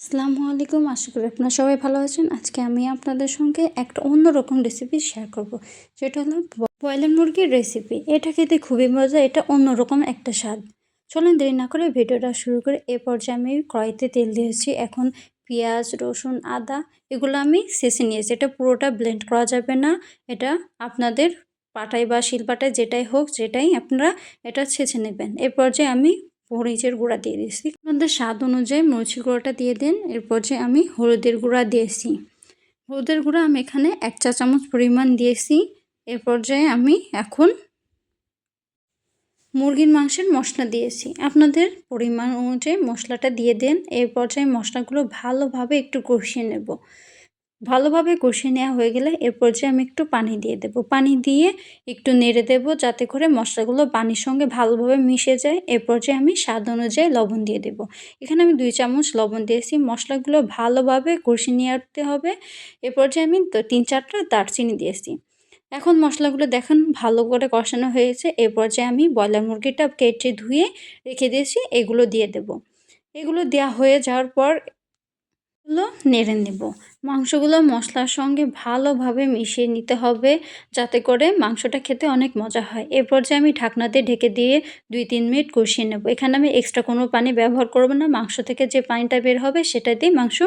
আসসালামু আলাইকুম। আশা করি আপনারা সবাই ভালো আছেন। আজকে আমি আপনাদের সঙ্গে একটা অন্যরকম রেসিপি শেয়ার করব। সেটা হলো ব্রয়লার মুরগির রেসিপি। এটা খেতে খুবই মজা, এটা অন্যরকম একটা স্বাদ। চলুন দেরি না করে ভিডিওটা শুরু করে। এ পর্যায়ে আমি কড়াইতে তেল দিয়েছি। এখন পেঁয়াজ, রসুন, আদা এগুলো আমি ছেঁচে নিয়েছি। এটা পুরোটা ব্লেন্ড করা যাবে না। এটা আপনাদের পাটায় বা শিলপাটায় যেটাই হোক, যেটাই আপনারা এটা ছেঁচে নেবেন। এ পর্যায়ে আমি মরিচের গুঁড়া দিয়ে দিয়েছি। আপনাদের স্বাদ অনুযায়ী মরিচের গুঁড়াটা দিয়ে দিন। এরপর যে আমি হলুদের গুঁড়া দিয়েছি। হলুদের গুঁড়া আমি এখানে 1 চা চামচ পরিমাণ দিয়েছি। এর পর্যায়ে আমি এখন মুরগির মাংসের মশলা দিয়েছি। আপনাদের পরিমাণ অনুযায়ী মশলাটা দিয়ে দেন। এই পর্যায়ে মশলাগুলো ভালোভাবে একটু কষিয়ে নেব। ভালোভাবে কষিয়ে নেওয়া হয়ে গেলে এর পর্যায়ে আমি একটু পানি দিয়ে দেব। পানি দিয়ে একটু নেড়ে দেব যাতে করে মশলাগুলো পানির সঙ্গে ভালোভাবে মিশে যায়। এর পর্যায়ে আমি স্বাদ অনুযায়ী লবণ দিয়ে দেব। এখানে আমি 2 চামচ লবণ দিয়েছি। মশলাগুলো ভালোভাবে কষিয়ে নিতে হবে। এর পর্যায়ে আমি 3-4টা দারচিনি দিয়েছি। এখন মশলাগুলো দেখেন ভালো করে কষানো হয়েছে। এর পর্যায়ে আমি ব্রয়লার মুরগিটা কেটে ধুয়ে রেখে দিয়েছি, এগুলো দিয়ে দেব। এগুলো দেওয়া হয়ে যাওয়ার পর নেড়ে নেব। মাংসগুলো মশলার সঙ্গে ভালোভাবে মিশিয়ে নিতে হবে যাতে করে মাংসটা খেতে অনেক মজা হয়। এ পর্যায়ে আমি ঢাকনা দিয়ে ঢেকে দিয়ে 2-3 মিনিট কষিয়ে নেব। এখানে আমি এক্সট্রা কোনো পানি ব্যবহার করব না। মাংস থেকে যে পানিটা বের হবে সেটা দিয়ে মাংস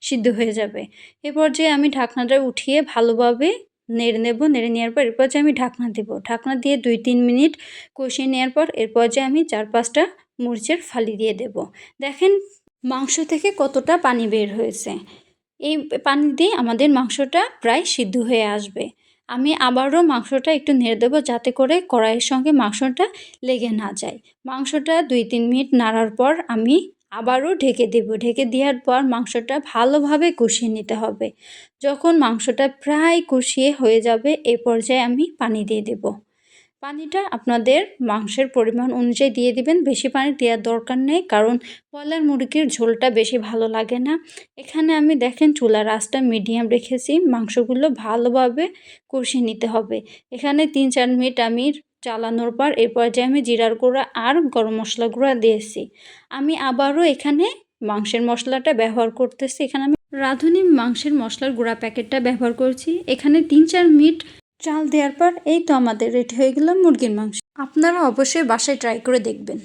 সিদ্ধ হয়ে যাবে। এ পর্যায়ে আমি ঢাকনাটা উঠিয়ে ভালোভাবে নেড়ে নেব। নেড়ে নেওয়ার পর এর পর্যায়ে আমি ঢাকনা দেব। ঢাকনা দিয়ে 2-3 মিনিট কষিয়ে নেওয়ার পর এর পর্যায়ে আমি 4-5টা মরিচের ফালি দিয়ে দেব। দেখেন মাংস থেকে কতটা পানি বের হয়েছে। এই পানি দিয়ে আমাদের মাংসটা প্রায় সিদ্ধ হয়ে আসবে। আমি আবারও মাংসটা একটু নেড়ে দেবো যাতে করে কড়াইয়ের সঙ্গে মাংসটা লেগে না যায়। মাংসটা 2-3 মিনিট নাড়ার পর আমি আবারও ঢেকে দেব। ঢেকে দেওয়ার পর মাংসটা ভালোভাবে কষিয়ে নিতে হবে। যখন মাংসটা প্রায় কষিয়ে হয়ে যাবে এ পর্যায়ে আমি পানি দিয়ে দেব। পানিটা আপনাদের মাংসের পরিমাণ অনুযায়ী দিয়ে দিবেন। বেশি পানি দেওয়ার দরকার নেই, কারণ ব্রয়লার মুরগির ঝোলটা বেশি ভালো লাগে না। এখানে আমি দেখেন চুলার আঁচটা মিডিয়াম রেখেছি। মাংসগুলো ভালোভাবে কষিয়ে নিতে হবে। এখানে 3-4 মিনিট আমি চালানোর পর এর পর্যায়ে আমি জিরার গুঁড়া আর গরম মশলা গুঁড়া দিয়েছি। আমি আবারও এখানে মাংসের মশলাটা ব্যবহার করতেছি। এখানে আমি রাঁধুনি মাংসের মশলার গুঁড়া প্যাকেটটা ব্যবহার করছি। এখানে 3-4 মিনিট চাল দেওয়ার পর এই তো আমাদের রেডি হয়ে গেল মুরগির মাংস। আপনারা অবশ্যই বাসায় ট্রাই করে দেখবেন।